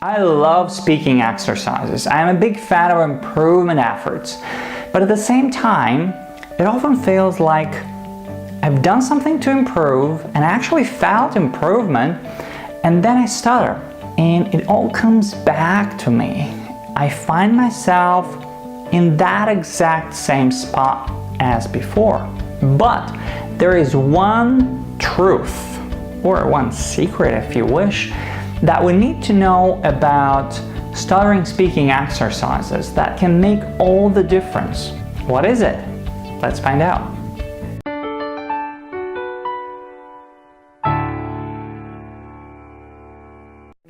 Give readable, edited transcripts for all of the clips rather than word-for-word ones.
I love speaking exercises. I'm a big fan of improvement efforts. But at the same time, it often feels like I've done something to improve and actually felt improvement, and then I stutter. And it all comes back to me. I find myself in that exact same spot as before. But there is one truth, or one secret if you wish, that we need to know about stuttering speaking exercises that can make all the difference. What is it? Let's find out.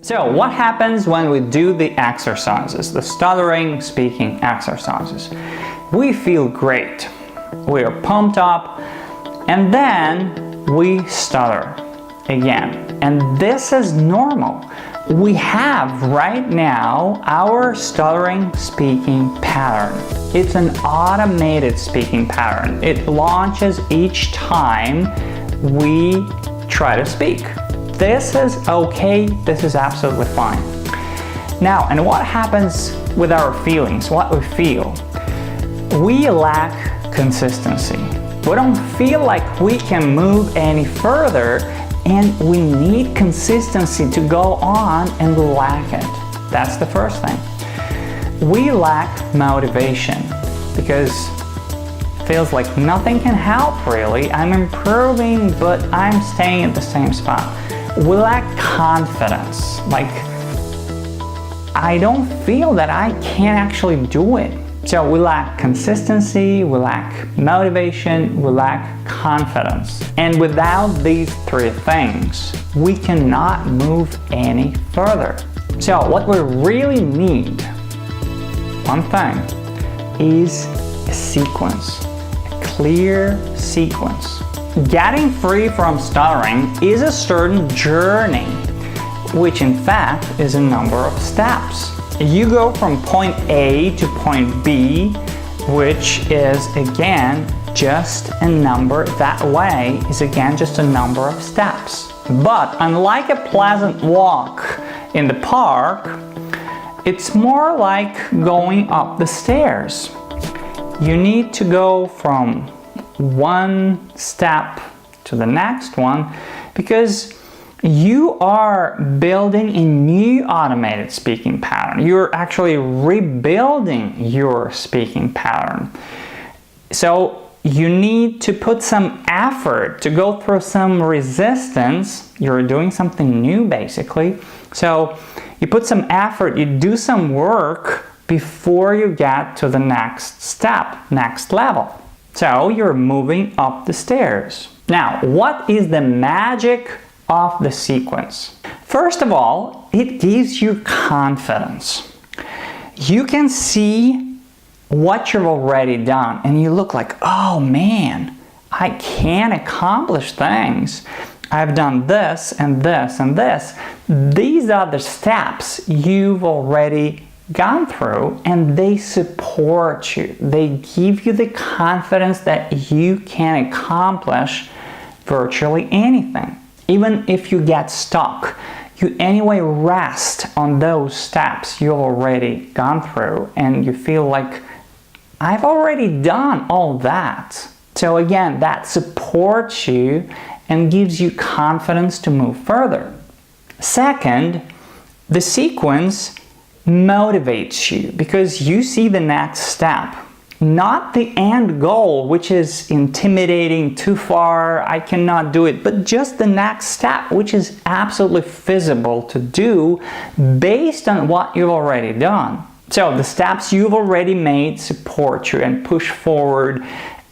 So, what happens when we do the exercises, the stuttering speaking exercises? We feel great. We are pumped up, and then we stutter again. And this is normal. We have right now our stuttering speaking pattern. It's an automated speaking pattern. It launches each time we try to speak. This is okay. This is absolutely fine. Now, and what happens with our feelings, what we feel? We lack consistency. We don't feel like we can move any further, and we need consistency to go on, and we lack it. That's the first thing. We lack motivation because it feels like nothing can help really. I'm improving, but I'm staying at the same spot. We lack confidence. Like, I don't feel that I can actually do it. So we lack consistency, we lack motivation, we lack confidence. And without these three things, we cannot move any further. So what we really need, one thing, is a sequence, a clear sequence. Getting free from stuttering is a certain journey, which in fact is a number of steps. You go from point A to point B, which is again just a number. That way is again just a number of steps. But unlike a pleasant walk in the park, it's more like going up the stairs. You need to go from one step to the next one because you are building a new automated speaking pattern. You're actually rebuilding your speaking pattern. So you need to put some effort, to go through some resistance. You're doing something new basically. So you put some effort, you do some work before you get to the next step, next level. So you're moving up the stairs. Now, what is the magic of the sequence? First of all, it gives you confidence. You can see what you've already done and you look like, oh man, I can accomplish things. I've done this and this and this. These are the steps you've already gone through, and they support you. They give you the confidence that you can accomplish virtually anything. Even if you get stuck, you anyway rest on those steps you've already gone through, and you feel like, I've already done all that. So again, that supports you and gives you confidence to move further. Second, the sequence motivates you because you see the next step, not the end goal, which is intimidating, too far, I cannot do it, but just the next step, which is absolutely feasible to do based on what you've already done. So the steps you've already made support you and push forward,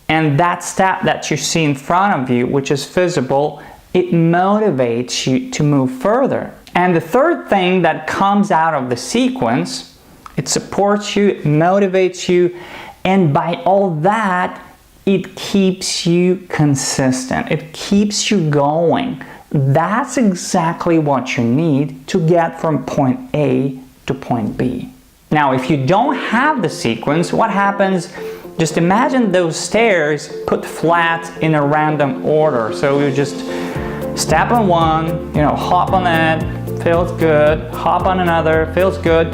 and that step that you see in front of you, which is feasible, it motivates you to move further. And the third thing that comes out of the sequence, it supports you, it motivates you, and by all that, it keeps you consistent. It keeps you going. That's exactly what you need to get from point A to point B. Now, if you don't have the sequence, what happens? Just imagine those stairs put flat in a random order. So you just step on one, hop on it, feels good, hop on another, feels good,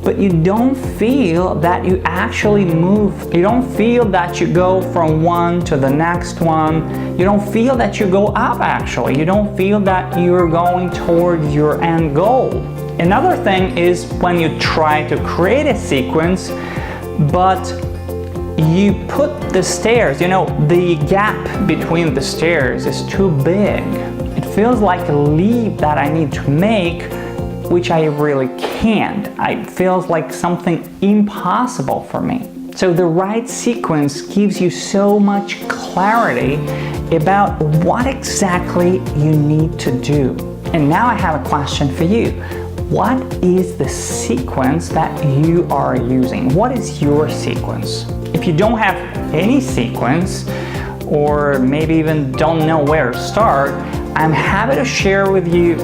but you don't feel that you actually move. You don't feel that you go from one to the next one. You don't feel that you go up actually. You don't feel that you're going toward your end goal. Another thing is when you try to create a sequence, but you put the stairs, the gap between the stairs is too big. It feels like a leap that I need to make, which I really can't. It feels like something impossible for me. So the right sequence gives you so much clarity about what exactly you need to do. And now I have a question for you. What is the sequence that you are using? What is your sequence? If you don't have any sequence, or maybe even don't know where to start, I'm happy to share with you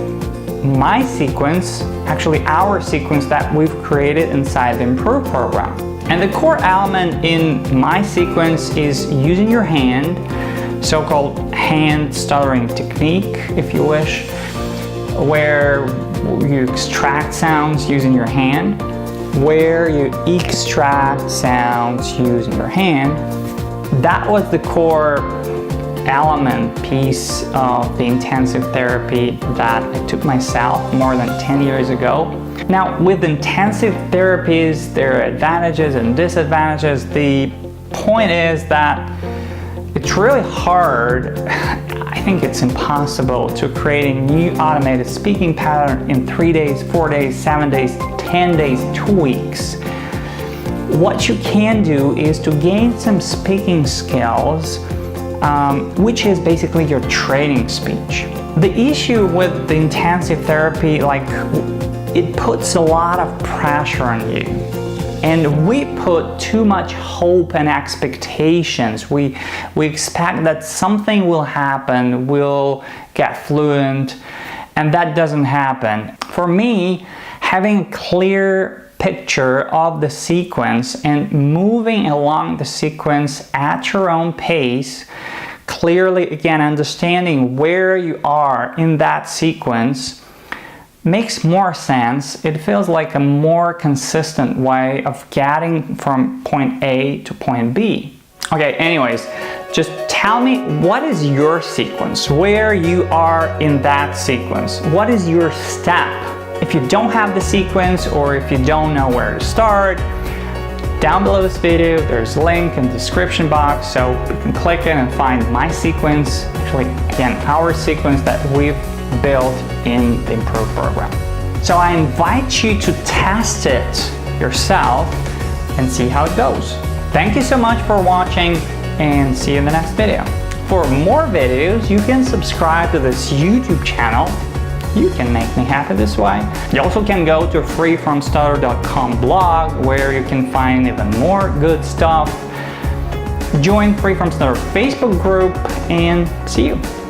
my sequence, actually our sequence that we've created inside the Improve program. And the core element in my sequence is using your hand, so-called hand stuttering technique, if you wish, where you extract sounds using your hand, where you extract sounds using your hand. That was the core element piece of the intensive therapy that I took myself more than 10 years ago. Now, with intensive therapies, there are advantages and disadvantages. The point is that it's really hard, I think it's impossible, to create a new automated speaking pattern in 3 days, 4 days, 7 days, 10 days, 2 weeks. What you can do is to gain some speaking skills, which is basically your training speech. The issue with the intensive therapy, it puts a lot of pressure on you. And we put too much hope and expectations. We expect that something will happen, we'll get fluent, and that doesn't happen. For me, having a clear picture of the sequence and moving along the sequence at your own pace, clearly, again, understanding where you are in that sequence, makes more sense. It feels like a more consistent way of getting from point A to point B. Okay, anyways, just tell me, what is your sequence? Where you are in that sequence? What is your step? If you don't have the sequence, or if you don't know where to start, down below this video there's a link in the description box, so you can click it and find my sequence, actually again our sequence that we've built in the Improve program. So I invite you to test it yourself and see how it goes. Thank you so much for watching, and see you in the next video. For more videos, you can subscribe to this YouTube channel. You can make me happy this way. You also can go to freefromstutter.com blog, where you can find even more good stuff. Join Free From Stutter Facebook group, and see you.